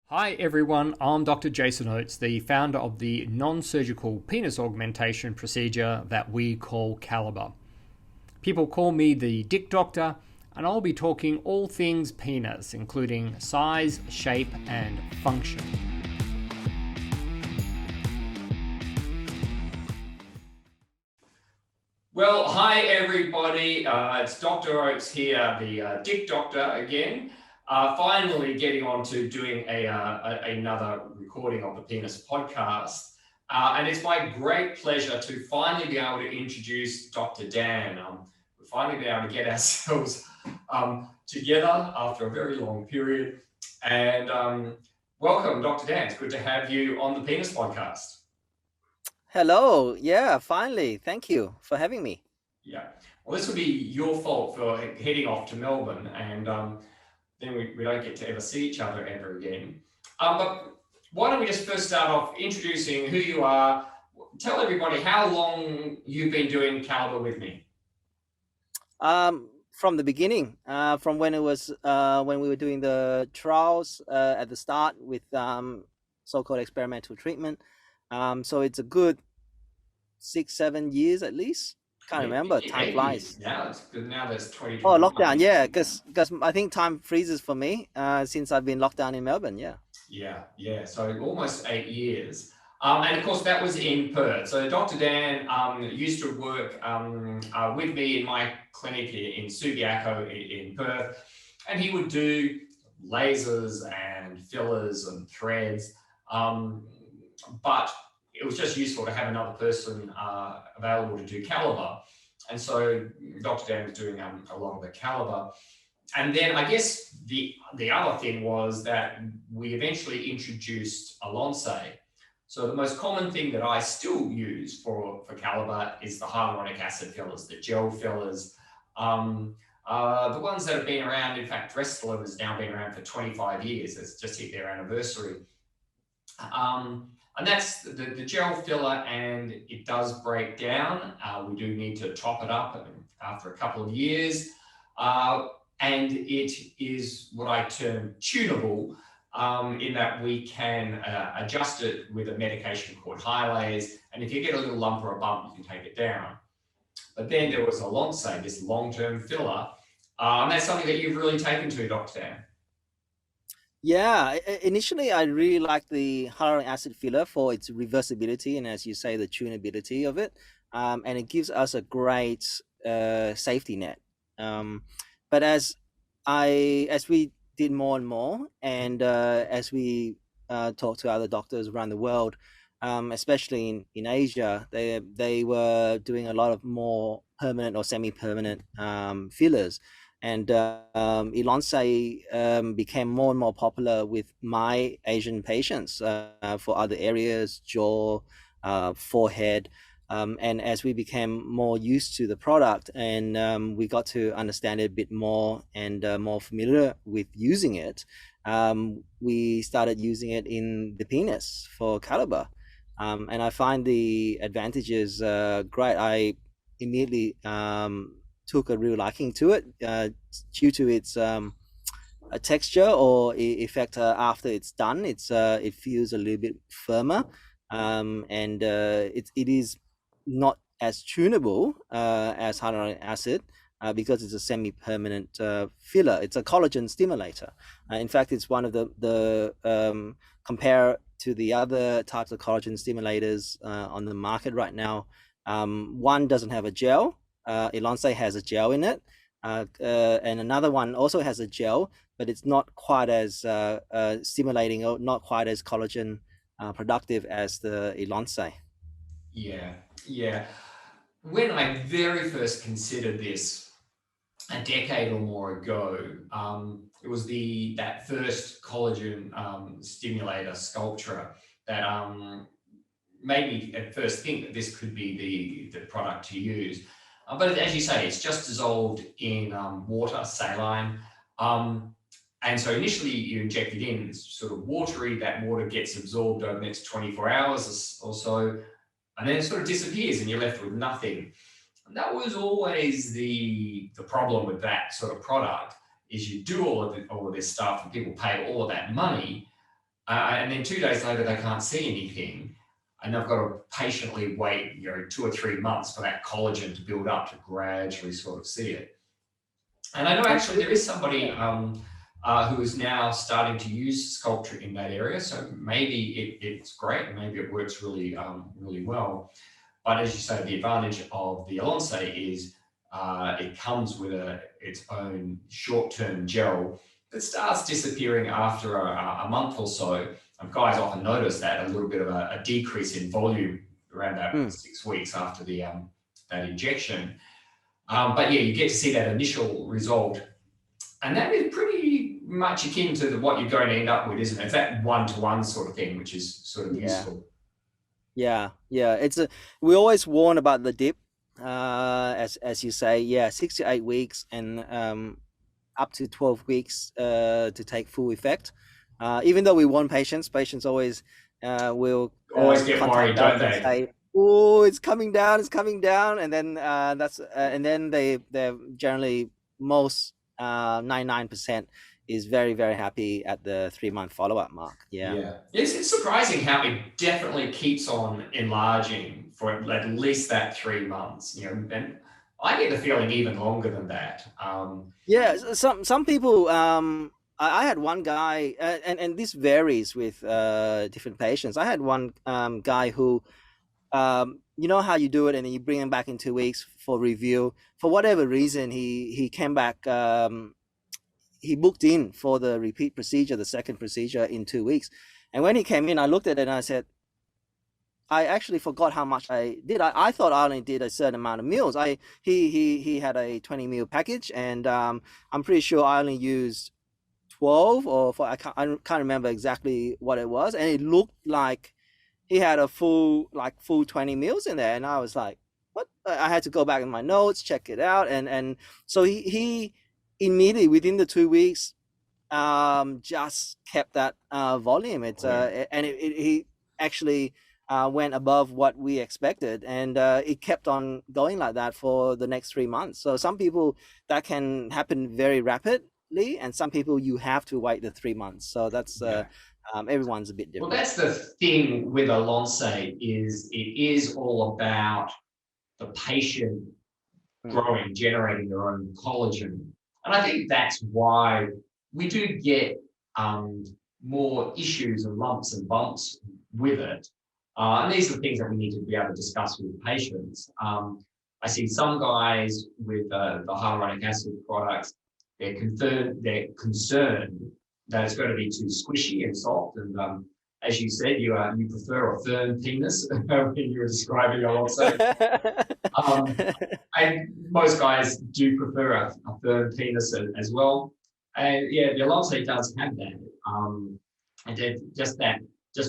Hi everyone, I'm Dr Jason Oates, the founder of the non-surgical penis augmentation procedure that we call CALIBRE. People call me the Dick Doctor, and I'll be talking all things penis, including size, shape, and function. Well, hi everybody, it's Dr Oates here, the Dick Doctor again. Finally getting on to doing another recording of the Penis podcast. And it's my great pleasure to finally be able to introduce Dr. Danh. We're finally been able to get ourselves together after a very long period. And welcome, Dr. Danh. It's good to have you on the Penis podcast. Hello. Yeah, finally. Thank you for having me. Yeah. Well, this will be your fault for heading off to Melbourne, and then we don't get to ever see each other ever again. But why don't we just first start off introducing who you are. Tell everybody how long you've been doing CALIBRE with me. From the beginning, from when it was when we were doing the trials at the start with so-called experimental treatment. So it's a good 6-7 years at least. Can't remember. Time flies. Now it's good. Now there's 2021. Oh, lockdown. Yeah, because I think time freezes for me since I've been locked down in Melbourne. Yeah. Yeah. So almost 8 years. And of course, that was in Perth. So Dr. Danh used to work with me in my clinic in Subiaco in Perth, and he would do lasers and fillers and threads. But it was just useful to have another person available to do CALIBRE. And so Dr. Danh was doing a lot of the CALIBRE. And then I guess the other thing was that we eventually introduced Ellanse. So the most common thing that I still use for CALIBRE is the hyaluronic acid fillers, the gel fillers. The ones that have been around, in fact, Erectile has now been around for 25 years. It's just hit their anniversary. And that's the gel filler, and it does break down. We do need to top it up after a couple of years. And it is what I term tunable, in that we can adjust it with a medication called Hyaluronic, and if you get a little lump or a bump, you can take it down. But then there was Ellanse, this long-term filler, and that's something that you've really taken to, Dr. Danh. Yeah, initially I really liked the hyaluronic acid filler for its reversibility and, as you say, the tunability of it, and it gives us a great safety net. But as we did more and more, and as we talked to other doctors around the world, especially in Asia, they were doing a lot of more permanent or semi-permanent fillers. And Ellanse became more and more popular with my Asian patients for other areas, jaw, forehead. And as we became more used to the product, and we got to understand it a bit more and more familiar with using it, we started using it in the penis for CALIBRE. And I find the advantages great. I immediately took a real liking to it due to its texture or effect after it's done. It feels a little bit firmer, and it is not as tunable as hyaluronic acid because it's a semi-permanent filler. It's a collagen stimulator. In fact, it's one of the compare to the other types of collagen stimulators on the market right now. One doesn't have a gel. Ellanse has a gel in it, and another one also has a gel, but it's not quite as stimulating or not quite as collagen productive as the Ellanse. Yeah. When I very first considered this a decade or more ago, it was that first collagen stimulator Sculptra that made me at first think that this could be the product to use. But as you say, it's just dissolved in water, saline. And so initially you inject it in, it's sort of watery, that water gets absorbed over the next 24 hours or so, and then it sort of disappears and you're left with nothing. And that was always the problem with that sort of product, is you do all of this stuff and people pay all of that money, and then 2 days later they can't see anything, and they've got to patiently wait, 2 or 3 months for that collagen to build up to gradually sort of see it. And I know actually there is somebody who is now starting to use Sculptra in that area, so maybe it's great, and maybe it works really, really well. But as you say, the advantage of the Ellanse is it comes with its own short-term gel that starts disappearing after a month or so. And guys often notice that, a little bit of a decrease in volume around that 6 weeks after the that injection. But yeah, you get to see that initial result. And that is pretty much akin to what you're going to end up with, isn't it? It's that one-to-one sort of thing, which is sort of useful. Yeah. We always warn about the dip, as you say, 6 to 8 weeks and up to 12 weeks to take full effect. Even though we warn patients always will always get worried, don't they? Say, oh, it's coming down, and then they're generally most 99% is very, very happy at the 3-month follow-up mark. Yeah. It's surprising how it definitely keeps on enlarging for at least that 3 months, and I get the feeling even longer than that. Some people, I had one guy, and this varies with different patients. I had one guy who, you know how you do it, and then you bring him back in 2 weeks for review. For whatever reason, he came back. He booked in for the repeat procedure, the second procedure, in 2 weeks. And when he came in, I looked at it and I said, I actually forgot how much I did. I thought I only did a certain amount of meals. He had a 20 meal package, and I'm pretty sure I only used 12 or I can't remember exactly what it was. And it looked like he had a full 20 meals in there. And I was like, what? I had to go back in my notes, check it out. And so he immediately within the 2 weeks, just kept that volume. He actually went above what we expected, and it kept on going like that for the next 3 months. So some people that can happen very rapidly, and some people you have to wait the 3 months. So that's everyone's a bit different. Well, that's the thing with Ellanse, is it is all about the patient growing, generating their own collagen. And I think that's why we do get more issues and lumps and bumps with it. And these are the things that we need to be able to discuss with patients. I see some guys with the hyaluronic acid products, they're concerned that it's going to be too squishy and soft. And as you said, you prefer a firm penis when you were describing it also. And most guys do prefer a firm penis as well. And yeah, the Ellanse does have that. And it just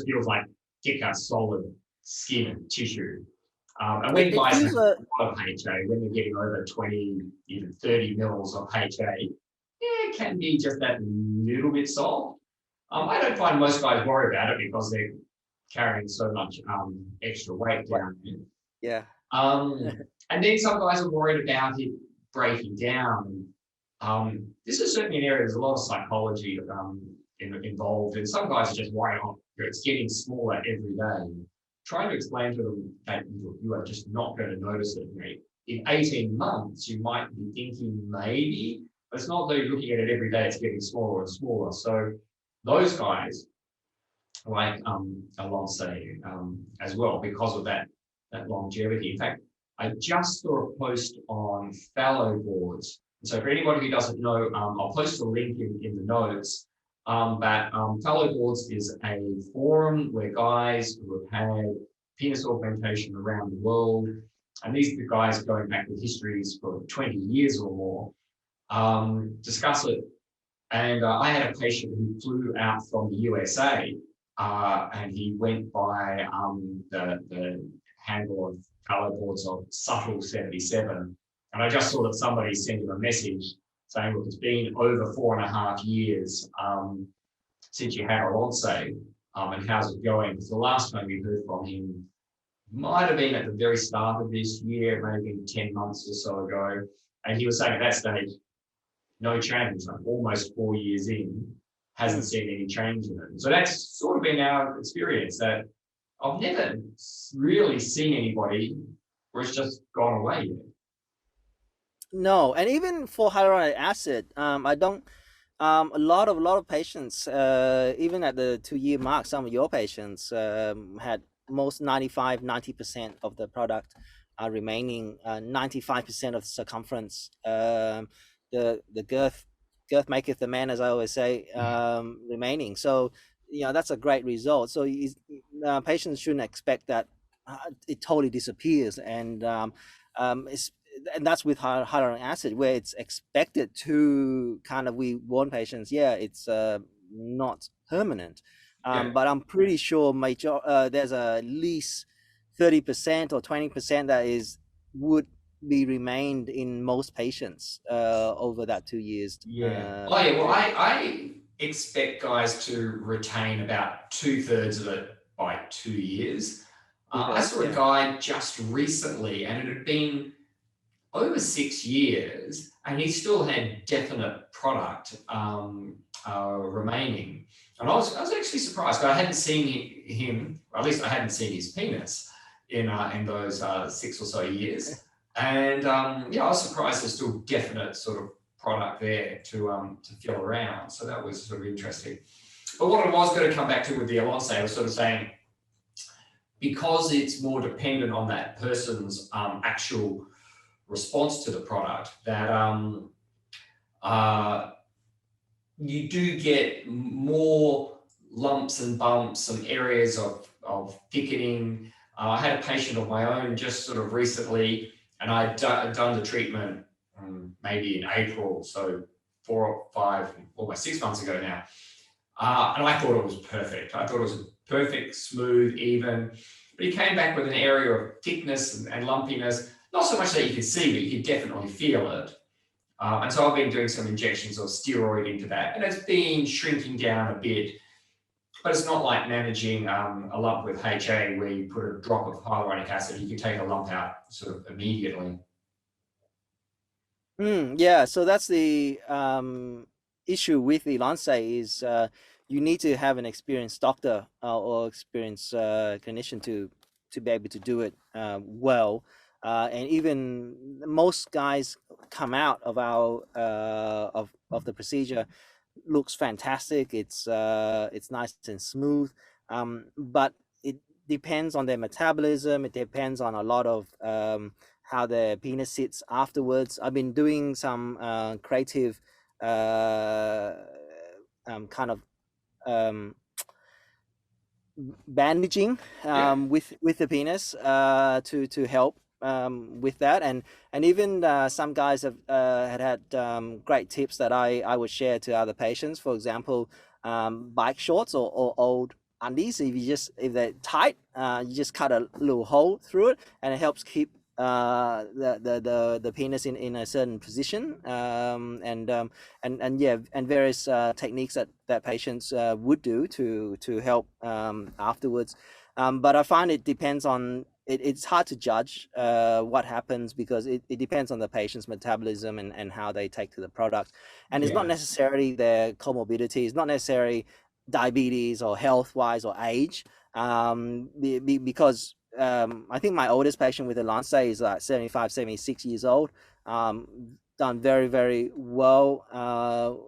feels like thicker, solid skin and tissue. And when guys have a lot of HA, when they're getting over 20, even 30 mils of HA, it can be just that little bit soft. I don't find most guys worry about it because they're carrying so much extra weight down there. Yeah. And then some guys are worried about it breaking down. This is certainly an area there's a lot of psychology involved, and some guys are just worried, it's getting smaller every day. Trying to explain to them that you are just not going to notice it. In 18 months, you might be thinking maybe, but it's not that you're looking at it every day, it's getting smaller and smaller. So those guys like Ellanse as well, because of that longevity. In fact, I just saw a post on fallow boards. So for anybody who doesn't know, I'll post a link in the notes. But fallow boards is a forum where guys who have had penis augmentation around the world, and these are the guys going back with histories for 20 years or more, discuss it. And I had a patient who flew out from the USA, and he went by the handle of fallow boards of Subtle 77. And I just saw that somebody sent him a message saying, look, it's been over 4.5 years since you had Ellanse, and how's it going? Because the last time we heard from him might have been at the very start of this year, maybe 10 months or so ago. And he was saying at that stage, no change, like almost 4 years in, hasn't Mm. seen any change in it. So that's sort of been our experience, that I've never really seen anybody where it's just gone away yet. No, and even for hyaluronic acid, I don't. A lot of patients, even at the 2 year mark, some of your patients had most 95, 90% of the product remaining, 95% of circumference. The girth maketh the man, as I always say, remaining. So, that's a great result. So patients shouldn't expect that it totally disappears, it's and that's with hyaluronic acid, where it's expected to kind of, we warn patients, yeah, it's not permanent, Yeah, but I'm pretty sure there's at least 30% or 20% that is would be remained in most patients over that 2 years yeah. Oh, yeah. Well, period. I expect guys to retain about 2/3 of it by 2 years. Two I thirds, saw a yeah. guy just recently, and it had been over 6 years, and he still had definite product remaining. And I was actually surprised, but I hadn't seen him, or at least I hadn't seen his penis in those 6 or so years. And yeah, I was surprised there's still definite sort of product there to feel around. So that was sort of interesting. But what I was going to come back to with the Ellanse, I was sort of saying, because it's more dependent on that person's actual response to the product, that you do get more lumps and bumps, some areas of thickening. I had a patient of my own just sort of recently, and I'd done the treatment maybe in April, so 4 or 5, almost 6 months ago now. And I thought it was perfect. I thought it was a perfect, smooth, even. But he came back with an area of thickness and lumpiness, not so much that you could see, but you could definitely feel it. And so I've been doing some injections of steroid into that, and it's been shrinking down a bit. But it's not like managing a lump with HA, where you put a drop of hyaluronic acid. You can take a lump out sort of immediately. Yeah, so that's the issue with the Ellanse is you need to have an experienced doctor or experienced clinician to be able to do it well. And even most guys come out of our of the procedure looks fantastic. It's nice and smooth, but it depends on their metabolism. It depends on a lot of how their penis sits afterwards. I've been doing some creative kind of um, bandaging Yeah. with the penis to help with that, and even some guys have had great tips that I would share to other patients. For example, bike shorts or old undies. If they're tight, you just cut a little hole through it, and it helps keep the penis in a certain position, and yeah, and various techniques that patients would do to help afterwards. But I find it depends on it's hard to judge what happens, because it depends on the patient's metabolism and how they take to the product, and it's not Yeah. necessarily their comorbidity, it's not necessarily diabetes or health wise or age, because I think my oldest patient with Ellanse is like 75, 76 years old. Done very, very well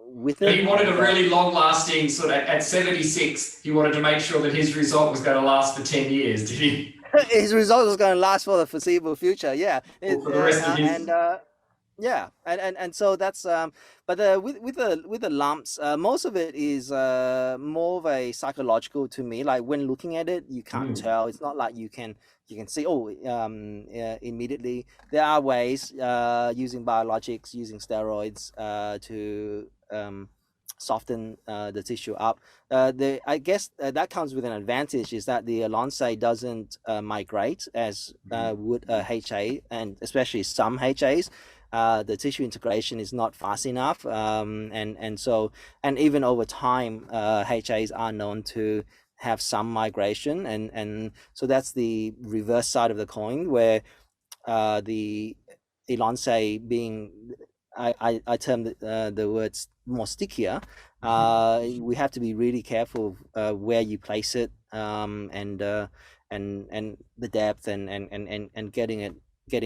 with So it. he wanted a And really long-lasting sort of, at 76, he wanted to make sure that his result was going to last for 10 years, did he? his result is going to last for the foreseeable future. Yeah. Or for the rest of his. Yeah, and so that's but with the lumps, most of it is more of a psychological to me. Like when looking at it, you can't tell. It's not like you can see, immediately. There are ways using biologics, using steroids to soften the tissue up. I guess that comes with an advantage, is that the Ellanse doesn't migrate as would a HA, and especially some HAs. The tissue integration is not fast enough, and even over time, HAs are known to have some migration, and so that's the reverse side of the coin, where the Ellanse being, I term the words more stickier, we have to be really careful where you place it, and the depth, and getting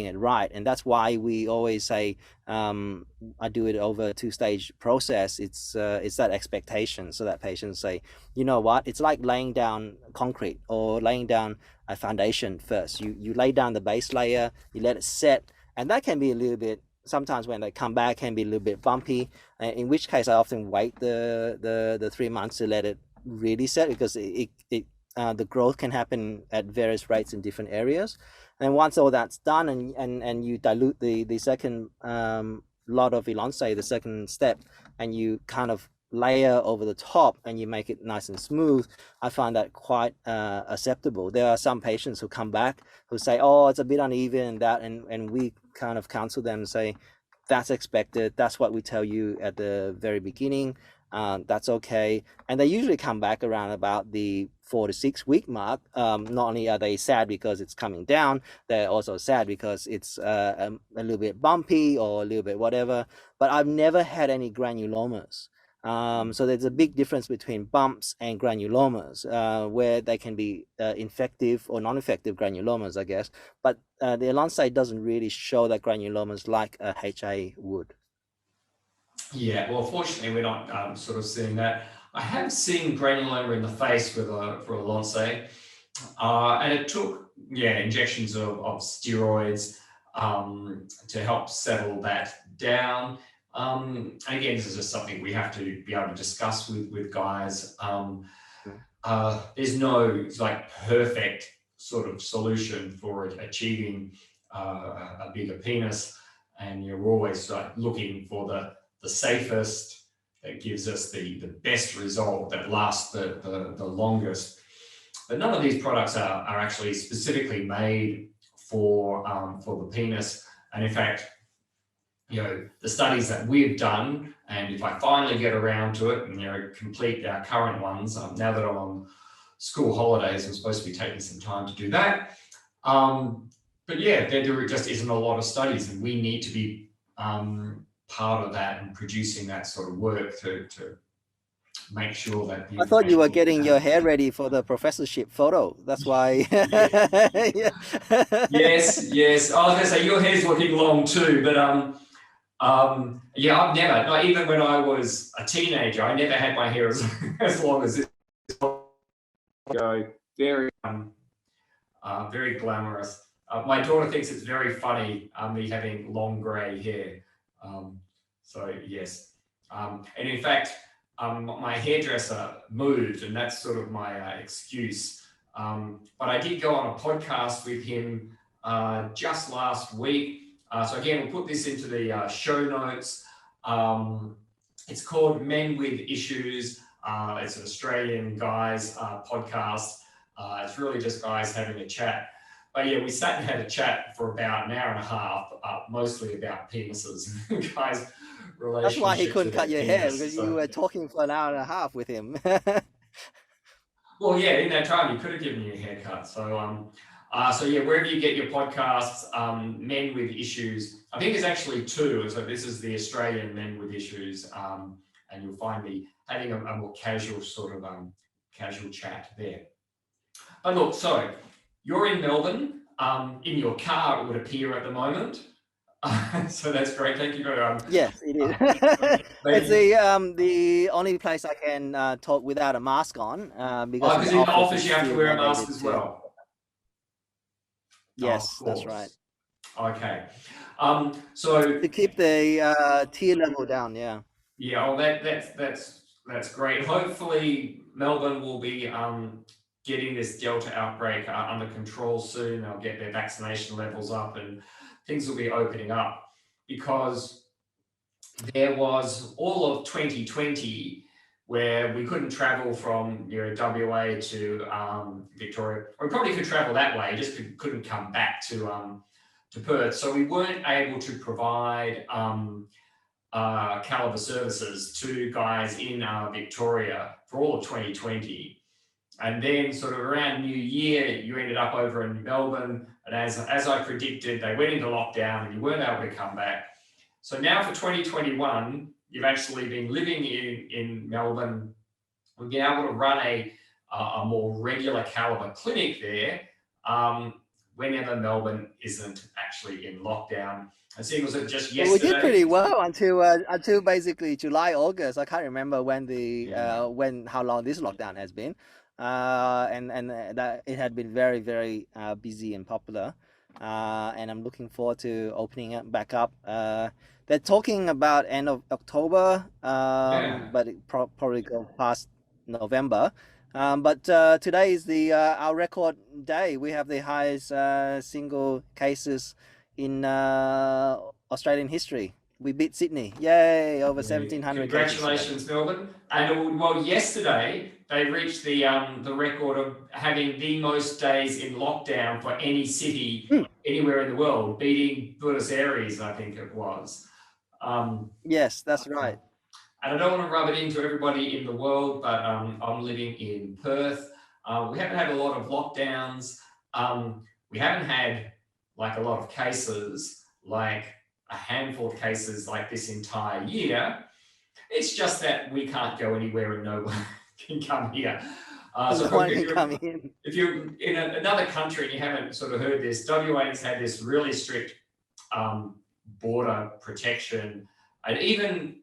it right. And that's why we always say, I do it over a two-stage process. It's that expectation, so that patients say, you know what, it's like laying down concrete or laying down a foundation first. You lay down the base layer, you let it set, and that can be a little bit, sometimes when they come back, can be a little bit bumpy, in which case I often wait the 3 months to let it really set, because the growth can happen at various rates in different areas. And once all that's done, and you dilute the second lot of Ellanse, the second step, and you kind of layer over the top and you make it nice and smooth, I find that quite acceptable. There are some patients who come back who say, oh, it's a bit uneven and that, and we kind of counsel them and say, that's expected, that's what we tell you at the very beginning, that's okay. And they usually come back around about the 4 to 6 week mark. Not only are they sad because it's coming down, they're also sad because it's a little bit bumpy or a little bit whatever. But I've never had any granulomas. So there's a big difference between bumps and granulomas, where they can be infective or non-infective granulomas, I guess. But the Ellanse doesn't really show that granulomas like a HA would. Yeah, well, fortunately, we're not sort of seeing that. I have seen granuloma in the face with for Ellanse, and it took injections of steroids to help settle that down. Again, this is just something we have to be able to discuss with guys. There's no like perfect sort of solution for achieving a bigger penis, and we're always like looking for the safest, that gives us the best result, that lasts the longest. But none of these products are actually specifically made for the penis. And in fact, the studies that we've done, and if I finally get around to it and complete our current ones, now that I'm on school holidays, I'm supposed to be taking some time to do that. But yeah, there just isn't a lot of studies, and we need to be part of that and producing that sort of work to make sure that the I thought you were getting your hair ready for the professorship photo. That's why. Yeah. Yes. I was going to say your hair's looking long too, but I've never, not even when I was a teenager, I never had my hair as long as this. Very very glamorous. My daughter thinks it's very funny, me having long grey hair. So yes, and in fact, my hairdresser moved, and that's sort of my excuse. But I did go on a podcast with him just last week. So again, we'll put this into the show notes. It's called Men with Issues. It's an Australian guys podcast. It's really just guys having a chat. But yeah, we sat and had a chat for about an hour and a half, mostly about penises, guys' relationships. That's why he couldn't cut your hair, because so. you were talking for an hour and a half with him. Well, yeah, in that time, you could have given you a haircut. So, so yeah, wherever you get your podcasts, Men with Issues, I think there's actually 2. So this is the Australian Men with Issues, and you'll find me having a more casual sort of casual chat there. But look, so you're in Melbourne, in your car, it would appear at the moment. So that's great. Thank you very much. Yes, it is. It's the only place I can talk without a mask on, because in the office you have to wear a mask as well. Yes, that's right. Okay. So to keep the tear level down, yeah. Yeah, well, that's great. Hopefully, Melbourne will be getting this Delta outbreak under control soon. They'll get their vaccination levels up, and things will be opening up, because there was all of 2020 where we couldn't travel from WA to Victoria. We probably could travel that way, just couldn't come back to Perth. So we weren't able to provide CALIBRE services to guys in Victoria for all of 2020. And then sort of around New Year, you ended up over in Melbourne. And as I predicted, they went into lockdown and you weren't able to come back. So now for 2021, you've actually been living in Melbourne, we've been able to run a more regular calibre clinic there whenever Melbourne isn't actually in lockdown. I think was it just Well, we did yesterday? pretty well until basically July, August. I can't remember when Yeah. how long this lockdown has been, and that it had been very very busy and popular, and I'm looking forward to opening it back up. They're talking about end of October, Yeah. but it probably go past November. But today is the our record day. We have the highest single cases in Australian history. We beat Sydney. Yay, over Yeah. 1,700 cases today. Congratulations, Melbourne. And well, yesterday they reached the record of having the most days in lockdown for any city anywhere in the world, beating Buenos Aires, I think it was. Yes, that's right. And I don't want to rub it into everybody in the world, but I'm living in Perth. We haven't had a lot of lockdowns. We haven't had like a lot of cases, like a handful of cases like this entire year. It's just that we can't go anywhere and no one can come here. No one can come in. If you're in another country and you havenent sort of heard this, WA's had this really strict border protection, and even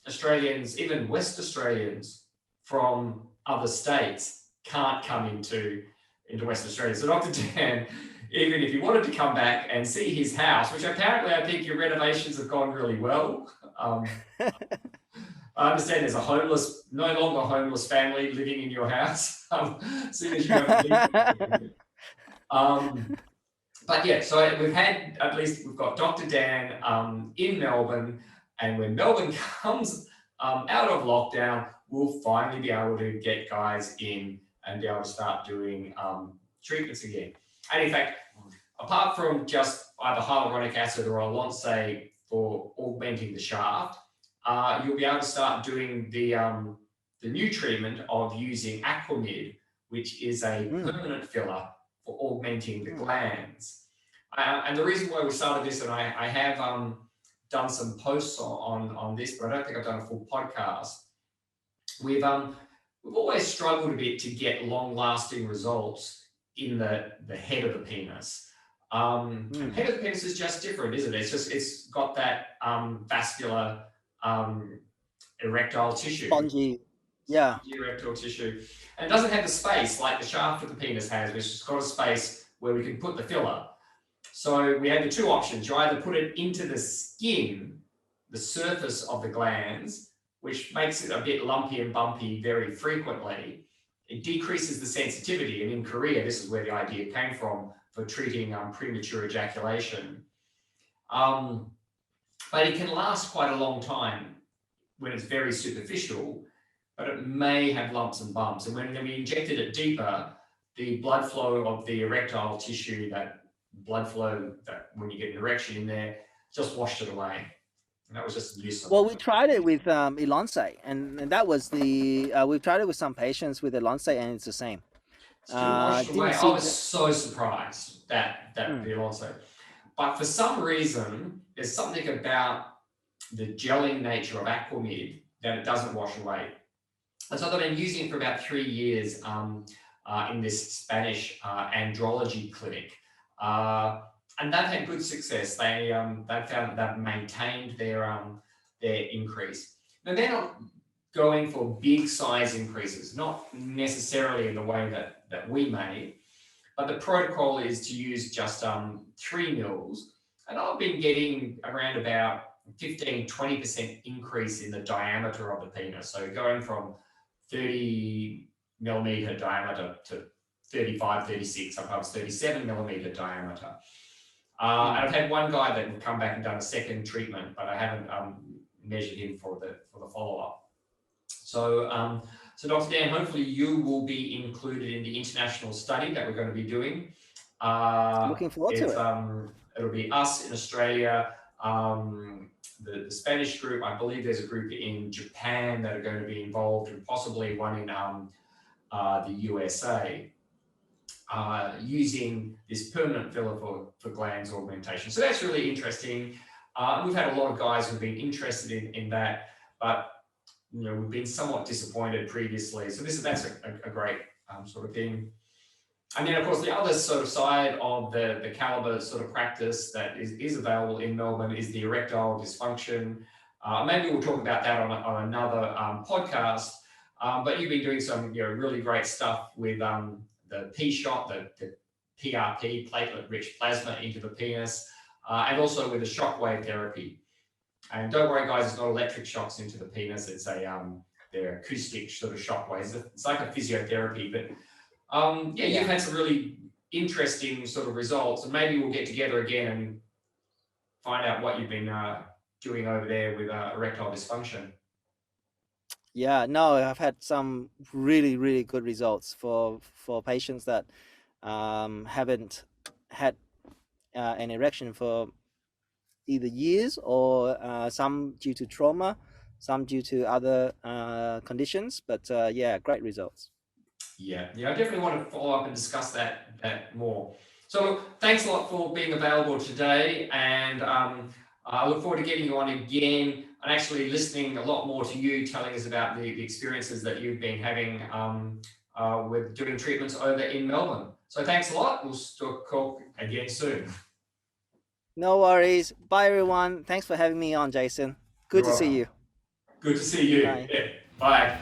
Australians, even West Australians from other states can't come into West Australia. So Dr. Dan, even if you wanted to come back and see his house, which apparently I think your renovations have gone really well. I understand there's no longer homeless family living in your house. As soon as you but yeah, so we've got Dr. Dan in Melbourne, and when Melbourne comes out of lockdown, we'll finally be able to get guys in and be able to start doing treatments again. And in fact, apart from just either hyaluronic acid or Ellanse for augmenting the shaft, you'll be able to start doing the new treatment of using Aquamid, which is a permanent filler for augmenting the glands. And the reason why we started this, and I have done some posts on this, but I don't think I've done a full podcast. We've always struggled a bit to get long-lasting results in the head of the penis. Head of the penis is just different, isn't it? It's got that vascular erectile tissue. Spongy, yeah. Spongy erectile tissue. And it doesn't have the space like the shaft of the penis has, which has got a space where we can put the filler. So we had the two options. You either put it into the skin, the surface of the glands, which makes it a bit lumpy and bumpy very frequently. It decreases the sensitivity. And in Korea, this is where the idea came from for treating premature ejaculation. But it can last quite a long time when it's very superficial, but it may have lumps and bumps. And when we injected it deeper, the blood flow of the erectile tissue, that blood flow that when you get an erection in there, just washed it away. And that was just useless. Well, we tried it with Ellanse, and that was we've tried it with some patients with Ellanse, and it's the same. Still washed away. I was so surprised that the Ellanse. But for some reason, there's something about the gelling nature of Aquamid that it doesn't wash away. And so I've been using it for about 3 years in this Spanish andrology clinic. And they've had good success. They've found that they've maintained their increase. Now they're not going for big size increases, not necessarily in the way that we made, but the protocol is to use just 3 mils. And I've been getting around about 15-20% increase in the diameter of the penis. So going from 30 millimeter diameter to 35, 36, sometimes 37 millimeter diameter. And I've had one guy that come back and done a second treatment, but I haven't measured him for the follow-up. So, so Dr. Dan, hopefully you will be included in the international study that we're going to be doing. Looking forward to it. It'll be us in Australia, the Spanish group. I believe there's a group in Japan that are going to be involved, and possibly one in the USA. Using this permanent filler for glands augmentation. So that's really interesting. We've had a lot of guys who've been interested in that. but we've been somewhat disappointed previously. So that's a great sort of thing. And then, of course, the other sort of side of the CALIBRE sort of practice that is available in Melbourne is the erectile dysfunction. Maybe we'll talk about that on another podcast. But you've been doing some really great stuff with the P-shot, the PRP, platelet-rich plasma into the penis, and also with the shockwave therapy. And don't worry, guys, it's not electric shocks into the penis. It's they're acoustic sort of shockwaves. It's like a physiotherapy, but you've had some really interesting sort of results, and maybe we'll get together again and find out what you've been doing over there with erectile dysfunction. Yeah, no, I've had some really, really good results for patients that haven't had an erection for either years or some due to trauma, some due to other conditions. But yeah, great results. Yeah, I definitely want to follow up and discuss that more. So thanks a lot for being available today, and I look forward to getting you on again and actually listening a lot more to you telling us about the experiences that you've been having with doing treatments over in Melbourne. So thanks a lot. We'll talk again soon. No worries. Bye, everyone. Thanks for having me on, Jason. Good to see you. Good to see you. Bye. Yeah. Bye.